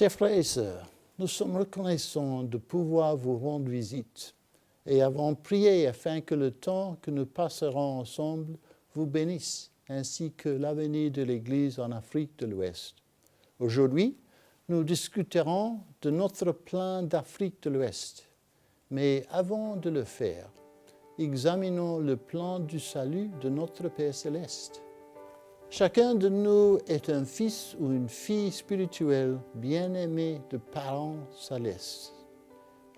Chers frères et sœurs, nous sommes reconnaissants de pouvoir vous rendre visite et avons prié afin que le temps que nous passerons ensemble vous bénisse, ainsi que l'avenir de l'Église en Afrique de l'Ouest. Aujourd'hui, nous discuterons de notre plan d'Afrique de l'Ouest. Mais avant de le faire, examinons le plan du salut de notre Père céleste. Chacun de nous est un fils ou une fille spirituelle bien-aimé de parents célestes.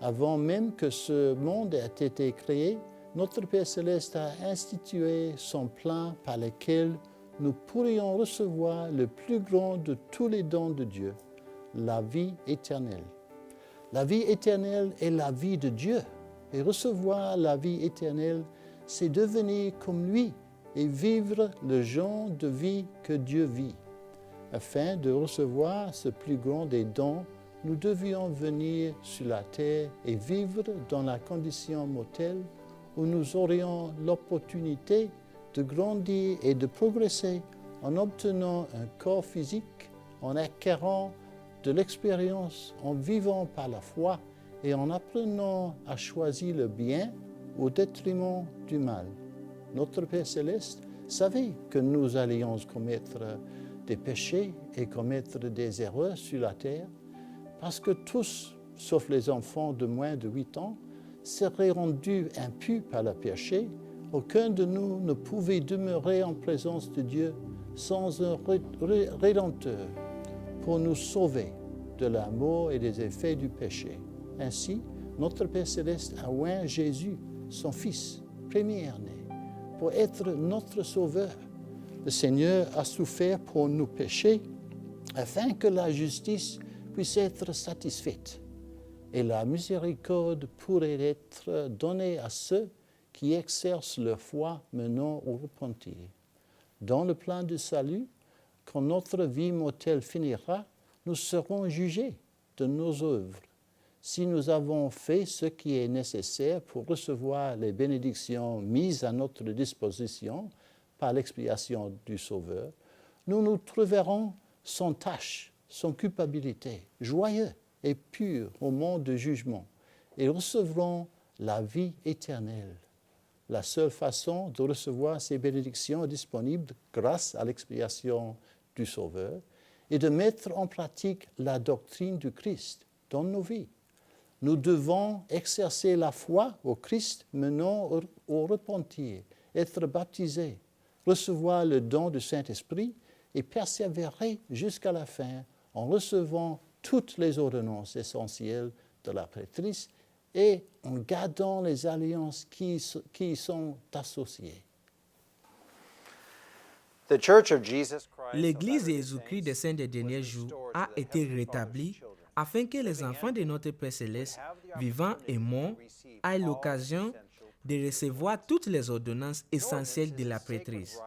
Avant même que ce monde ait été créé, notre Père céleste a institué son plan par lequel nous pourrions recevoir le plus grand de tous les dons de Dieu, la vie éternelle. La vie éternelle est la vie de Dieu. Et recevoir la vie éternelle, c'est devenir comme lui et vivre le genre de vie que Dieu vit. Afin de recevoir ce plus grand des dons, nous devions venir sur la terre et vivre dans la condition mortelle où nous aurions l'opportunité de grandir et de progresser en obtenant un corps physique, en acquérant de l'expérience, en vivant par la foi et en apprenant à choisir le bien au détriment du mal. Notre Père céleste savait que nous allions commettre des péchés et commettre des erreurs sur la terre, parce que tous, sauf les enfants de moins de 8 ans, seraient rendus impurs par le péché. Aucun de nous ne pouvait demeurer en présence de Dieu sans un Rédempteur pour nous sauver de la mort et des effets du péché. Ainsi, notre Père céleste a oint Jésus, son Fils, premier-né, pour être notre Sauveur. Le Seigneur a souffert pour nos péchés afin que la justice puisse être satisfaite et la miséricorde pourrait être donnée à ceux qui exercent leur foi menant au repentir. Dans le plan du salut, quand notre vie mortelle finira, nous serons jugés de nos œuvres. Si nous avons fait ce qui est nécessaire pour recevoir les bénédictions mises à notre disposition par l'expiation du Sauveur, nous nous trouverons sans tache, sans culpabilité, joyeux et purs au monde de jugement et recevrons la vie éternelle. La seule façon de recevoir ces bénédictions disponibles grâce à l'expiation du Sauveur est de mettre en pratique la doctrine du Christ dans nos vies. Nous devons exercer la foi au Christ menant au repentir, être baptisés, recevoir le don du Saint-Esprit et persévérer jusqu'à la fin en recevant toutes les ordonnances essentielles de la prêtrise et en gardant les alliances qui y sont associées. L'Église de Jésus-Christ des Saints des derniers jours a été rétablie afin que les enfants de notre Père céleste, vivants et morts, aient l'occasion de recevoir toutes les ordonnances essentielles de la prêtrise.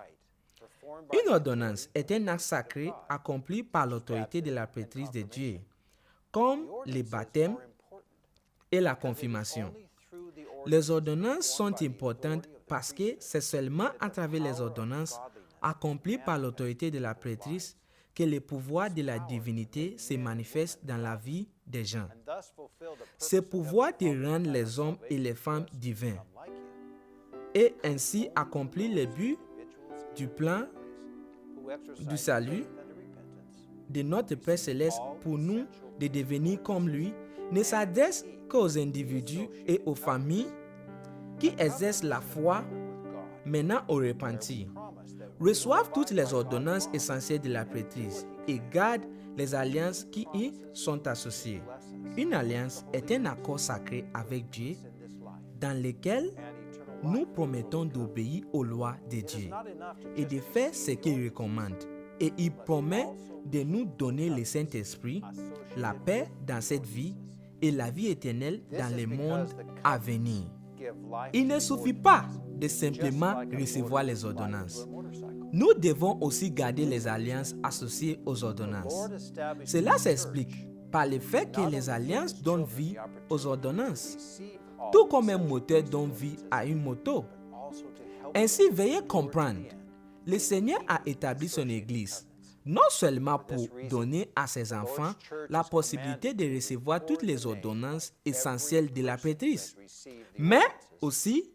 Une ordonnance est un acte sacré accompli par l'autorité de la prêtrise de Dieu, comme le baptême et la confirmation. Les ordonnances sont importantes parce que c'est seulement à travers les ordonnances accomplies par l'autorité de la prêtrise que le pouvoir de la divinité se manifeste dans la vie des gens. Ce pouvoir de rendre les hommes et les femmes divins et ainsi accomplir le but du plan du salut de notre Père céleste pour nous de devenir comme lui ne s'adresse qu'aux individus et aux familles qui exercent la foi menant au repentir, reçoivent toutes les ordonnances essentielles de la prêtrise et gardent les alliances qui y sont associées. Une alliance est un accord sacré avec Dieu dans lequel nous promettons d'obéir aux lois de Dieu et de faire ce qu'il recommande. Et il promet de nous donner le Saint-Esprit, la paix dans cette vie et la vie éternelle dans le monde à venir. Il ne suffit pas de simplement recevoir les ordonnances. Nous devons aussi garder les alliances associées aux ordonnances. Cela s'explique par le fait que les alliances donnent vie aux ordonnances, tout comme un moteur donne vie à une moto. Ainsi, veuillez comprendre, le Seigneur a établi son Église non seulement pour donner à ses enfants la possibilité de recevoir toutes les ordonnances essentielles de la prêtrise, mais aussi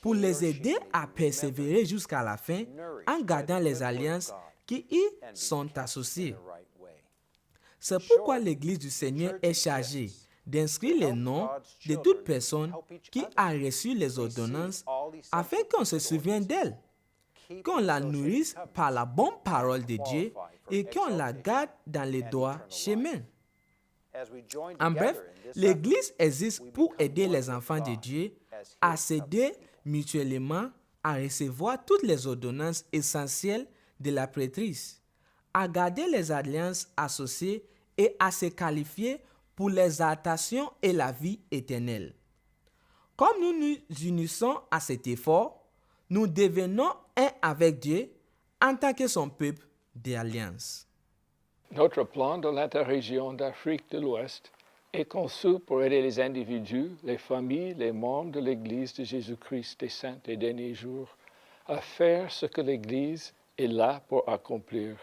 pour les aider à persévérer jusqu'à la fin en gardant les alliances qui y sont associées. C'est pourquoi l'Église du Seigneur est chargée d'inscrire les noms de toute personne qui a reçu les ordonnances afin qu'on se souvienne d'elles, qu'on la nourrisse par la bonne parole de Dieu et qu'on la garde dans les droits chemins. En bref, l'Église existe pour aider les enfants de Dieu à s'aider mutuellement à recevoir toutes les ordonnances essentielles de la prêtrise, à garder les alliances associées et à se qualifier pour l'exaltation et la vie éternelle. Comme nous nous unissons à cet effort, nous devenons un avec Dieu en tant que son peuple d'alliance. Notre plan de l'interrégion d'Afrique de l'Ouest est conçu pour aider les individus, les familles, les membres de l'Église de Jésus-Christ des Saints des derniers jours à faire ce que l'Église est là pour accomplir.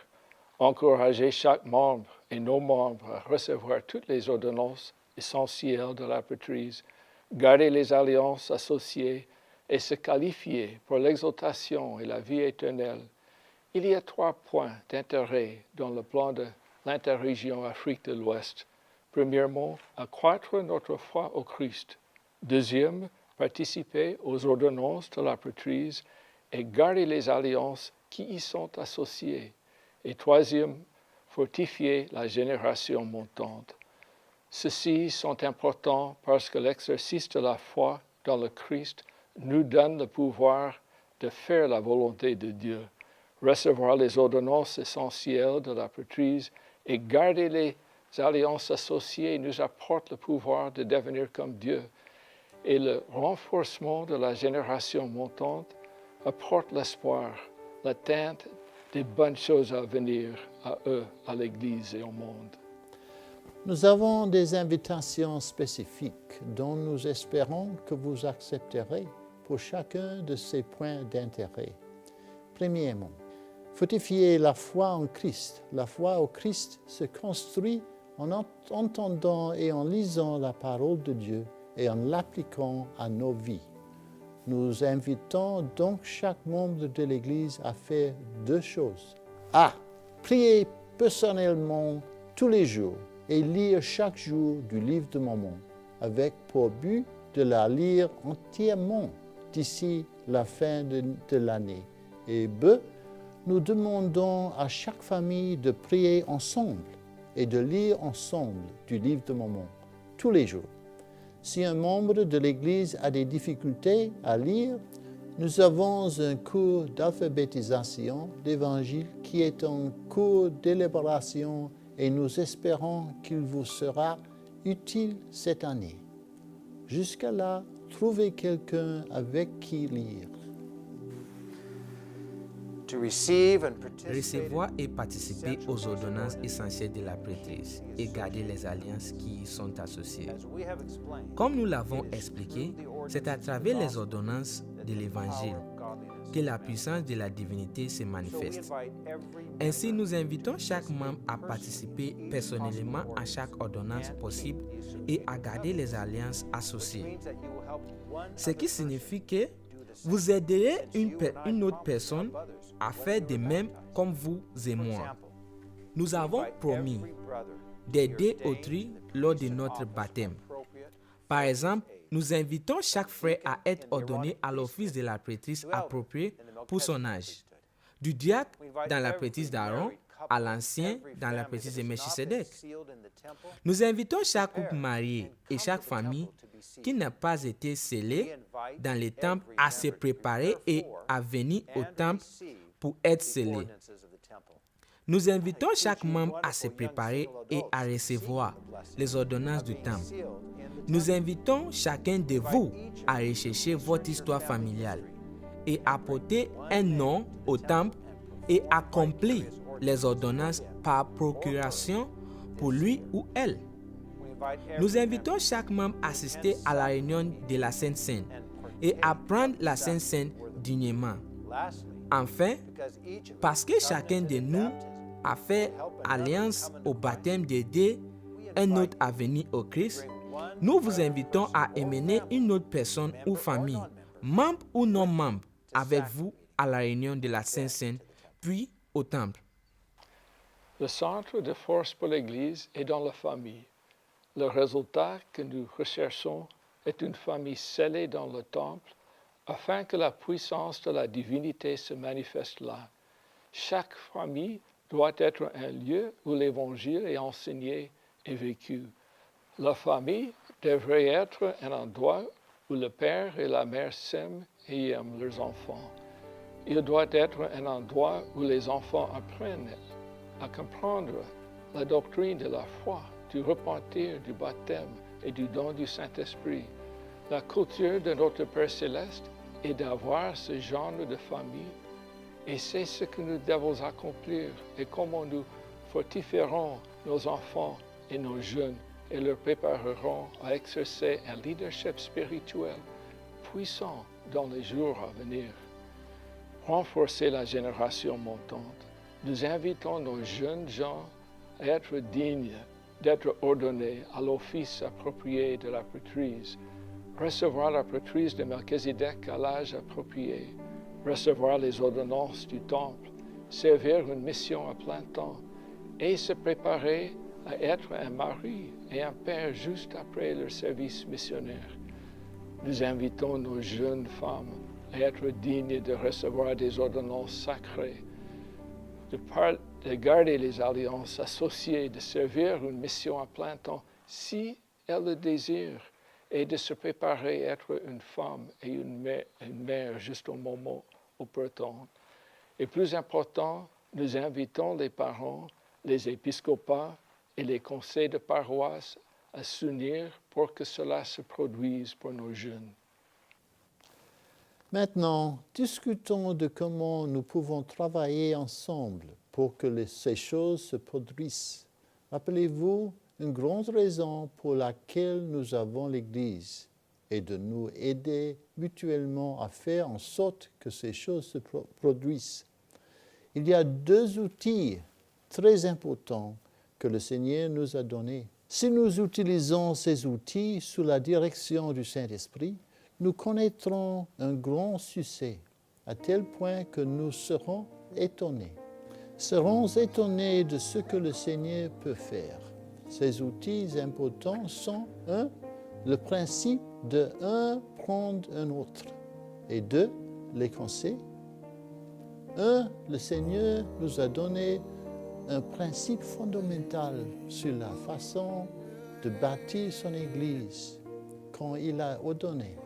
Encourager chaque membre et nos membres à recevoir toutes les ordonnances essentielles de la prêtrise, garder les alliances associées et se qualifier pour l'exaltation et la vie éternelle. Il y a 3 points d'intérêt dans le plan de l'interrégion Afrique de l'Ouest. Premièrement, accroître notre foi au Christ. Deuxième, participer aux ordonnances de la prêtrise et garder les alliances qui y sont associées. Et troisième, fortifier la génération montante. Ceux-ci sont importants parce que l'exercice de la foi dans le Christ nous donne le pouvoir de faire la volonté de Dieu, recevoir les ordonnances essentielles de la prêtrise et garder les alliances associées nous apporte le pouvoir de devenir comme Dieu. Et le renforcement de la génération montante apporte l'espoir, l'atteinte des bonnes choses à venir à eux, à l'Église et au monde. Nous avons des invitations spécifiques dont nous espérons que vous accepterez pour chacun de ces points d'intérêt. Premièrement, fortifier la foi en Christ. La foi au Christ se construit en entendant et en lisant la parole de Dieu et en l'appliquant à nos vies. Nous invitons donc chaque membre de l'Église à faire 2 choses. A. Prier personnellement tous les jours et lire chaque jour du livre de Mormon, avec pour but de la lire entièrement d'ici la fin de l'année. Et B. Nous demandons à chaque famille de prier ensemble et de lire ensemble du livre de Mormon tous les jours. Si un membre de l'Église a des difficultés à lire, nous avons un cours d'alphabétisation d'Évangile qui est un cours d'élaboration et nous espérons qu'il vous sera utile cette année. Jusqu'à là, trouvez quelqu'un avec qui lire. Recevoir et participer aux ordonnances essentielles de la prêtrise et garder les alliances qui y sont associées. Comme nous l'avons expliqué, c'est à travers les ordonnances de l'Évangile que la puissance de la divinité se manifeste. Ainsi, nous invitons chaque membre à participer personnellement à chaque ordonnance possible et à garder les alliances associées. Ce qui signifie que vous aiderez une autre personne à faire de même comme vous et moi. Nous avons promis d'aider autrui lors de notre baptême. Par exemple, nous invitons chaque frère à être ordonné à l'office de la prêtrise approprié pour son âge. Du diacre dans la prêtrise d'Aaron à l'ancien dans la prêtrise de Melchisedec. Nous invitons chaque couple marié et chaque famille qui n'a pas été scellée dans le temple à se préparer et à venir au temple pour être scellé. Nous invitons chaque membre à se préparer et à recevoir les ordonnances du temple. Nous invitons chacun de vous à rechercher votre histoire familiale et à porter un nom au temple et accomplir les ordonnances par procuration pour lui ou elle. Nous invitons chaque membre à assister à la réunion de la Sainte Seine et à prendre la Sainte Seine dignement. Enfin, parce que chacun de nous à faire alliance au baptême d'aider un autre à venir au Christ, nous vous invitons à emmener une autre personne ou famille, membre ou non membre, avec vous à la réunion de la Sainte-Seine, puis au temple. Le centre de force pour l'Église est dans la famille. Le résultat que nous recherchons est une famille scellée dans le temple afin que la puissance de la divinité se manifeste là. Chaque famille doit être un lieu où l'Évangile est enseigné et vécu. La famille devrait être un endroit où le père et la mère s'aiment et aiment leurs enfants. Il doit être un endroit où les enfants apprennent à comprendre la doctrine de la foi, du repentir, du baptême et du don du Saint-Esprit. La culture de notre Père Céleste est d'avoir ce genre de famille et c'est ce que nous devons accomplir et comment nous fortifierons nos enfants et nos jeunes et leur préparerons à exercer un leadership spirituel puissant dans les jours à venir. Renforcer la génération montante. Nous invitons nos jeunes gens à être dignes d'être ordonnés à l'office approprié de la prêtrise, recevoir la prêtrise de Melchizedek à l'âge approprié, recevoir les ordonnances du temple, servir une mission à plein temps et se préparer à être un mari et un père juste après leur service missionnaire. Nous invitons nos jeunes femmes à être dignes de recevoir des ordonnances sacrées, de garder les alliances associées, de servir une mission à plein temps si elles le désirent, et de se préparer à être une femme et une mère juste au moment opportun. Et plus important, nous invitons les parents, les épiscopats et les conseils de paroisse à s'unir pour que cela se produise pour nos jeunes. Maintenant, discutons de comment nous pouvons travailler ensemble pour que ces choses se produisent. Rappelez-vous, une grande raison pour laquelle nous avons l'Église est de nous aider mutuellement à faire en sorte que ces choses se produisent. Il y a deux outils très importants que le Seigneur nous a donnés. Si nous utilisons ces outils sous la direction du Saint-Esprit, nous connaîtrons un grand succès, à tel point que nous serons étonnés. Serons étonnés de ce que le Seigneur peut faire. Ces outils importants sont 1. Le principe de prendre un autre et 2. Les conseils. 1. Le Seigneur nous a donné un principe fondamental sur la façon de bâtir son Église quand il a ordonné.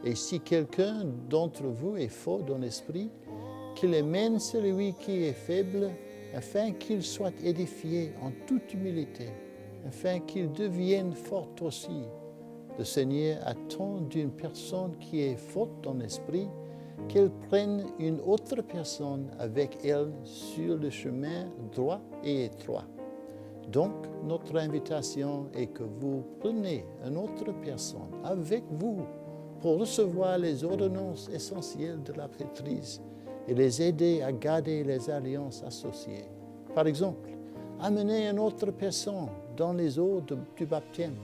Et si quelqu'un d'entre vous est fort dans l'esprit, qu'il amène celui qui est faible, afin qu'il soit édifié en toute humilité, afin qu'il devienne fort aussi. Le Seigneur attend d'une personne qui est forte dans l'esprit qu'elle prenne une autre personne avec elle sur le chemin droit et étroit. Donc, notre invitation est que vous preniez une autre personne avec vous pour recevoir les ordonnances essentielles de la prêtrise et les aider à garder les alliances associées. Par exemple, amenez une autre personne dans les eaux du baptême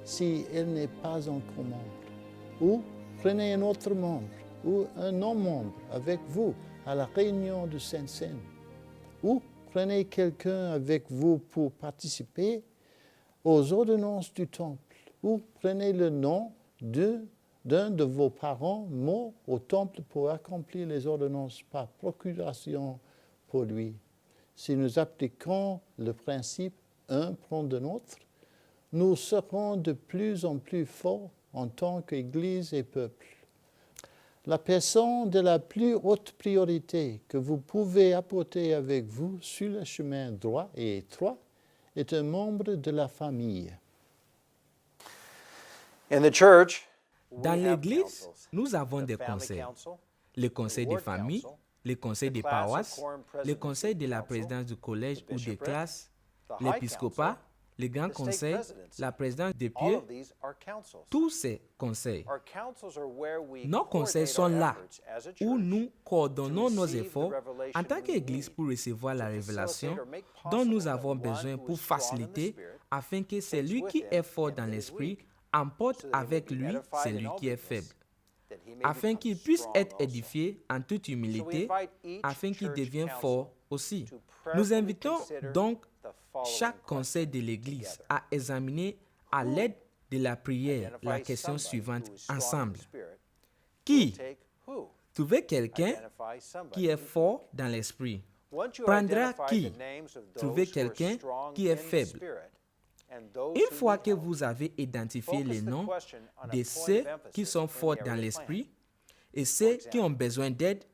si elle n'est pas encore membre. Ou prenez un autre membre ou un non-membre avec vous à la réunion de Sainte-Seine. Ou prenez quelqu'un avec vous pour participer aux ordonnances du temple. Ou prenez le nom d'un de vos parents morts au temple pour accomplir les ordonnances par procuration pour lui. Si nous appliquons le principe un prend de l'autre, nous serons de plus en plus forts en tant qu'Église et peuple. La personne de la plus haute priorité que vous pouvez apporter avec vous sur le chemin droit et étroit est un membre de la famille. In the church, Dans l'Église, nous avons des conseils. Le conseil de famille, le conseil des paroisses, le conseil de la présidence du collège ou des classes, l'épiscopat, le Grand the state Conseil, presidency. la présidence des All pieux, of these are councils. tous ces conseils. Our councils are where we Nos conseils coordinate sont our là efforts as a où church nous coordonnons to nos receive the efforts revelation en tant we qu'Église need pour recevoir la to révélation facilitate or make dont nous possible avons that one besoin who pour is strong in the faciliter Spirit afin que takes celui with qui him est fort him dans that is l'esprit weak, emporte so that he may avec be lui edified in celui all qui est goodness, faible, that he may afin become qu'il puisse strong être also. édifié en toute So we humilité, invite each afin qu'il church devienne council fort aussi. to Nous prayerfully invitons consider donc the following chaque conseil de questions l'Église together. à examiner à l'aide de la prière la Identify question somebody suivante who is strong in the ensemble. Spirit. Qui? Take who? Trouver quelqu'un Identify somebody. qui est fort dans l'esprit. Once you Prendra identify qui? the names of those Trouver who are quelqu'un strong qui est in the faible. Spirit and those Une who fois need que help, vous avez identifié focus les the noms question on a de point ceux of emphasis qui sont in the forts area dans of l'esprit et ceux qui ont besoin d'aide,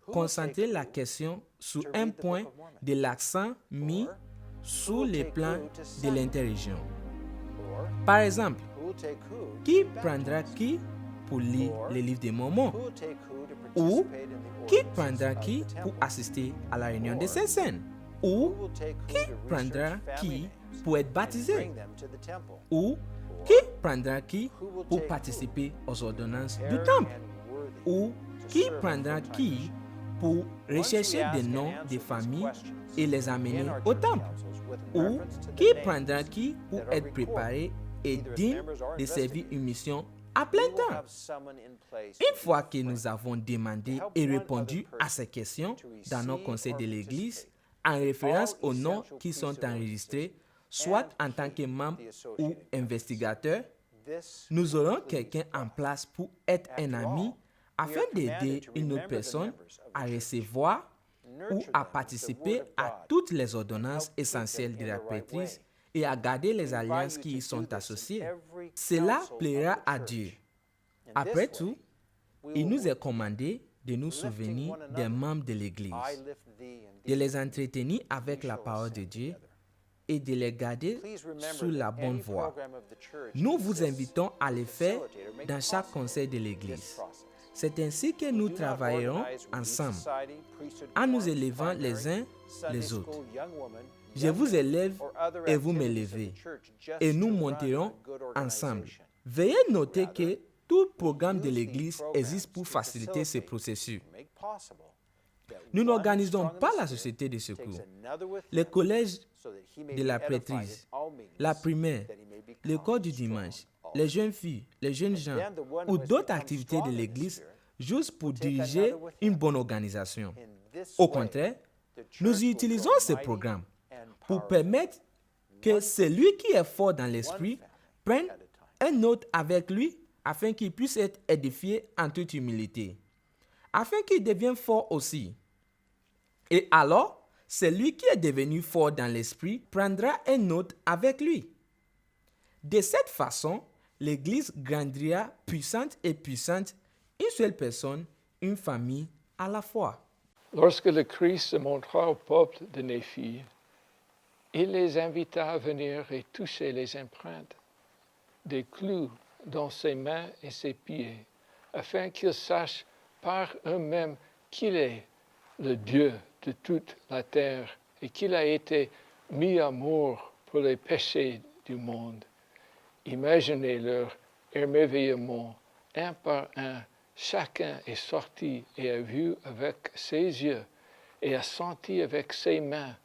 Who will concentrez take la who question sur to un read the point Book of Mormon? de l'accent mis Or sur will les take plans who to de send? l'interrégion. Or Par exemple, who will take who qui to prendra baptize? qui pour lire Or les livres des Mormons? Who will take who to Ou participate in the qui ordinances prendra of qui the pour temple? assister à la réunion des Or Saints? Who Ou will take who qui to prendra research family qui names pour être and baptisé? bring them to the temple? Ou Or qui prendra qui who will pour take participer aux ordonnances du prepared temple? and worthy Ou to qui serve prendra in full-time qui mission? pour Once we rechercher ask des and noms answer des these familles questions et les amener in our au church temple? councils with Ou reference to the qui names prendra qui pour that are être recorded, préparé et either as digne members or de servir investigators, une mission à we plein will temps? have someone in place Une to fois be que a nous friend, avons demandé help et one répondu other à person ces questions to dans nos receive conseils or de l'Église, participate en référence all aux noms essential qui sont priesthood enregistrés, ordinances soit and en tant que keep membre the ou associated covenants. investigateur, This nous aurons includes quelqu'un en God. place pour être un After ami all, we afin are d'aider commanded to une autre remember the personne members of à the church, recevoir ou nurture à them with the word participer of à God, toutes les and ordonnances help keep essentielles them de in la the right prêtrise way. et à garder les We invite alliances you qui to y sont do this in associées. every Cela council of plaira the à church. Dieu. In Après this tout, way, we il will nous est work. commandé de nous Lifting souvenir one des another. membres de l'Église, I lift thee and de thee. les entretenir avec We la shall parole de ascend Dieu together. et de les garder Please remember sous la that bonne any voie. program of the church Nous vous exists invitons à to le faire facilitate or make dans chaque possible conseil de this l'Église. process. C'est ainsi que We nous do not travaillerons organize Relief ensemble Society, priesthood en nous quorums, élevant les primary, uns Sunday les autres. school, young woman, Je young vous men, élève or other et vous activities of m'élevez, the church just et nous to run monterons a good ensemble. organization. Veuillez noter Rather, que tout programme de use these l'Église programs existe pour to faciliter ce facilitate processus. and make possible that Nous one n'organisons strong in pas the la Spirit société de takes secours, another with les them collèges so that he may de be la edified prêtrise, in all means, la primaire, that he may become l'école du strong dimanche, also. les jeunes filles, les jeunes gens Then the one ou who has d'autres become activités de strong in the l'Église Spirit juste pour take diriger another with une him. bonne organisation. In this Au way, contraire, the nous church will utilisons grow ces mighty programmes and pour powerful, permettre que one celui qui est fort dans l'esprit family prenne at a time. un autre avec lui afin qu'il puisse être édifié en toute humilité, afin qu'il devienne fort aussi. Et alors, celui qui est devenu fort dans l'esprit prendra un autre avec lui. De cette façon, l'Église grandira puissante et puissante, une seule personne, une famille à la fois. Lorsque le Christ se montra au peuple de Néphi, il les invita à venir et toucher les empreintes des clous dans ses mains et ses pieds, afin qu'ils sachent par eux-mêmes qu'il est le Dieu de toute la terre et qu'il a été mis à mort pour les péchés du monde. Imaginez leur émerveillement, un par un. Chacun est sorti et a vu avec ses yeux, et a senti avec ses mains,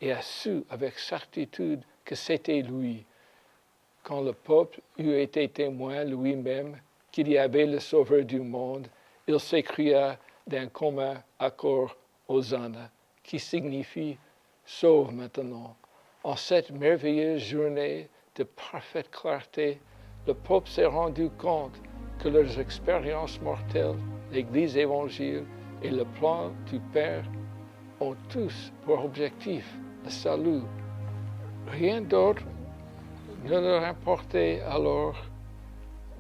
et a su avec certitude que c'était lui. Quand le peuple eut été témoin lui-même qu'il y avait le Sauveur du monde, il s'écria d'un commun accord Hosanna, qui signifie « Sauve maintenant ». En cette merveilleuse journée de parfaite clarté, le peuple s'est rendu compte que leurs expériences mortelles, l'Église évangile et le plan du Père ont tous pour objectif le salut. Rien d'autre ne leur importait alors,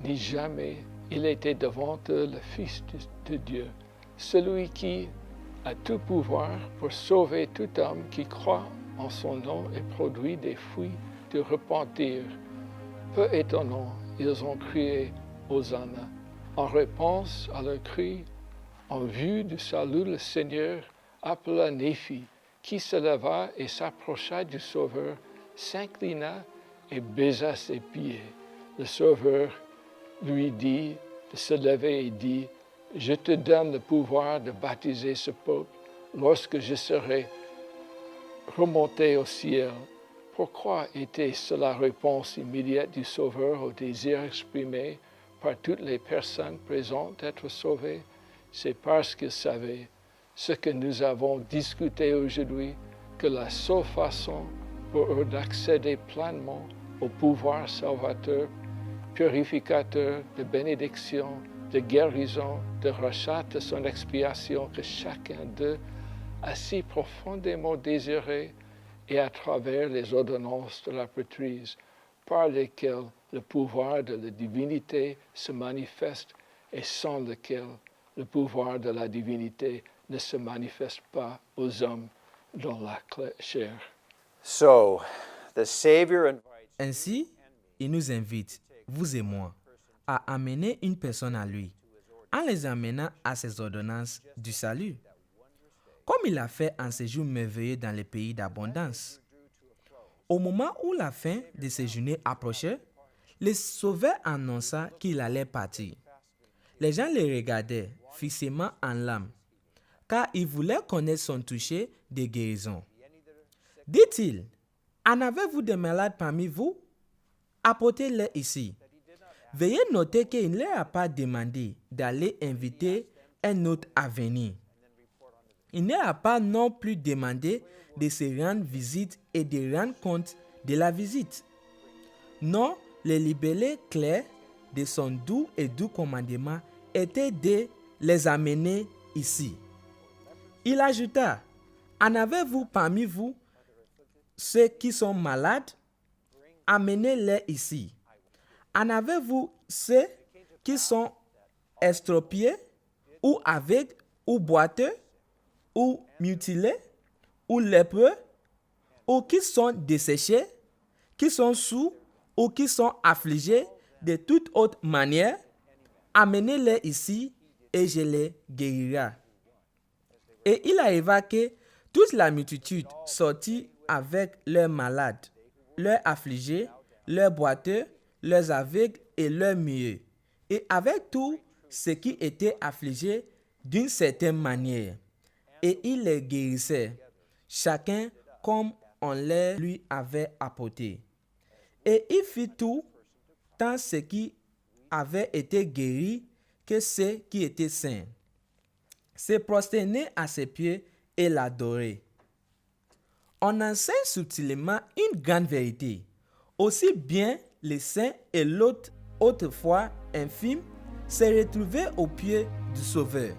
ni jamais. Il était devant eux le Fils de Dieu, celui qui a tout pouvoir pour sauver tout homme qui croit en son nom et produit des fruits de repentir. Peu étonnant, ils ont crié Hosanna. En réponse à leur cri, en vue du salut, le Seigneur appela Néphi, qui se leva et s'approcha du Sauveur s'inclina et baisa ses pieds. Le Sauveur lui dit de se lever et dit, « Je te donne le pouvoir de baptiser ce peuple lorsque je serai remonté au ciel. » Pourquoi était-ce la réponse immédiate du Sauveur au désir exprimé par toutes les personnes présentes d'être sauvées? C'est parce qu'il savait ce que nous avons discuté aujourd'hui, que la seule façon pour eux d'accéder pleinement au pouvoir salvateur, purificateur, de bénédiction, de guérison, de rachat de son expiation que chacun d'eux a si profondément désiré, et à travers les ordonnances de la prêtrise par lesquelles le pouvoir de la divinité se manifeste et sans lequel le pouvoir de la divinité ne se manifeste pas aux hommes dans la chair. So, the Savior invites Ainsi, il nous invite, vous et moi, à amener une personne à lui, en les amenant à ses ordonnances du salut, comme il l'a fait en séjour merveilleux dans les pays d'abondance. Au moment où la fin de ses journées approchait, le Sauveur annonça qu'il allait partir. Les gens le regardaient fixement en l'âme, car ils voulaient connaître son toucher de guérison. Dit-il, « En avez-vous des malades parmi vous? Apportez-les ici. » Veuillez noter qu'il ne leur a pas demandé d'aller inviter un autre à venir. Il ne leur a pas non plus demandé de se rendre visite et de rendre compte de la visite. Non, le libellé clair de son doux et doux commandement était de les amener ici. Il ajouta, « En avez-vous parmi vous ceux qui sont malades? Amenez-les ici. En avez-vous ceux qui sont estropiés, ou aveugles, ou boiteux, ou mutilés, ou lépreux, ou qui sont desséchés, qui sont sourds, ou qui sont affligés de toute autre manière? Amenez-les ici, et je les guérirai. » Et il arriva que toute la multitude sortit avec leurs malades, leurs affligés, leurs boiteux, leurs aveugles et leurs muets, et avec tous ceux qui étaient affligés d'une certaine manière. Et il les guérissait, chacun comme on les lui avait apporté. Et il fit tout, tant ceux qui avaient été guéris que ceux qui étaient saints, se prosterner à ses pieds et l'adorer. On enseigne subtilement une grande vérité. Aussi bien les saints et l'autre, autrefois infime, se retrouvaient aux pieds du Sauveur.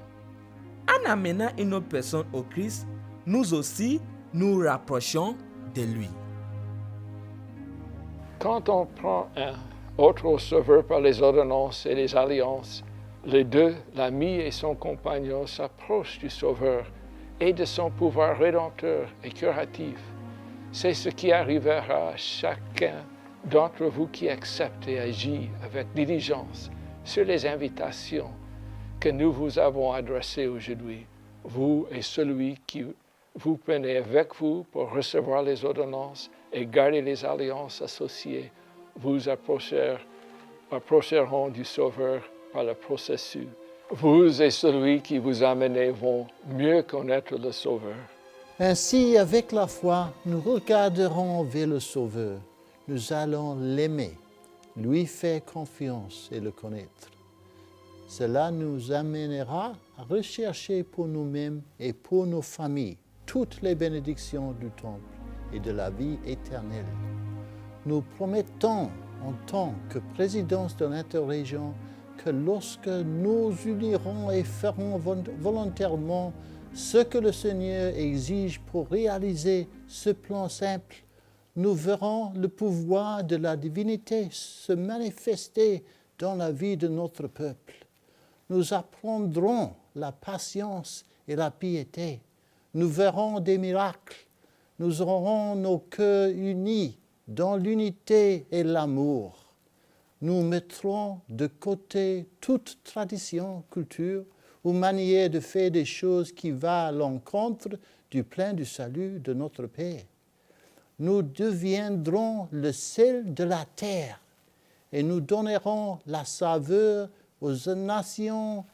En amenant une autre personne au Christ, nous aussi nous rapprochons de lui. Quand on prend un autre Sauveur par les ordonnances et les alliances, les deux, l'ami et son compagnon, s'approchent du Sauveur et de son pouvoir rédempteur et curatif. C'est ce qui arrivera à chacun d'entre vous qui accepte et agit avec diligence sur les invitations que nous vous avons adressées aujourd'hui, vous et celui qui vous prenez avec vous pour recevoir les ordonnances et garder les alliances associées, vous approcheront du Sauveur par le processus. Vous et celui qui vous amenez vont mieux connaître le Sauveur. Ainsi, avec la foi, nous regarderons vers le Sauveur. Nous allons l'aimer, lui faire confiance et le connaître. Cela nous amènera à rechercher pour nous-mêmes et pour nos familles toutes les bénédictions du temple et de la vie éternelle. Nous promettons en tant que présidence de l'interrégion que lorsque nous unirons et ferons volontairement ce que le Seigneur exige pour réaliser ce plan simple, nous verrons le pouvoir de la divinité se manifester dans la vie de notre peuple. Nous apprendrons la patience et la piété. Nous verrons des miracles. Nous aurons nos cœurs unis dans l'unité et l'amour. Nous mettrons de côté toute tradition, culture ou manière de faire des choses qui va à l'encontre du plan du salut de notre Père. nous deviendrons le sel de la terre et nous donnerons la saveur aux nations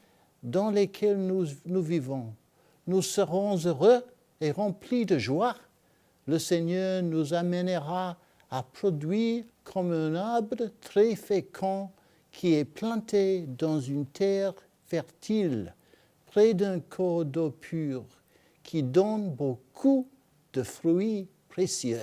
dans lesquelles nous vivons. Nous serons heureux et remplis de joie. Le Seigneur nous amènera à produire comme un arbre très fécond qui est planté dans une terre fertile, près d'un cours d'eau pure, qui donne beaucoup de fruits précieux.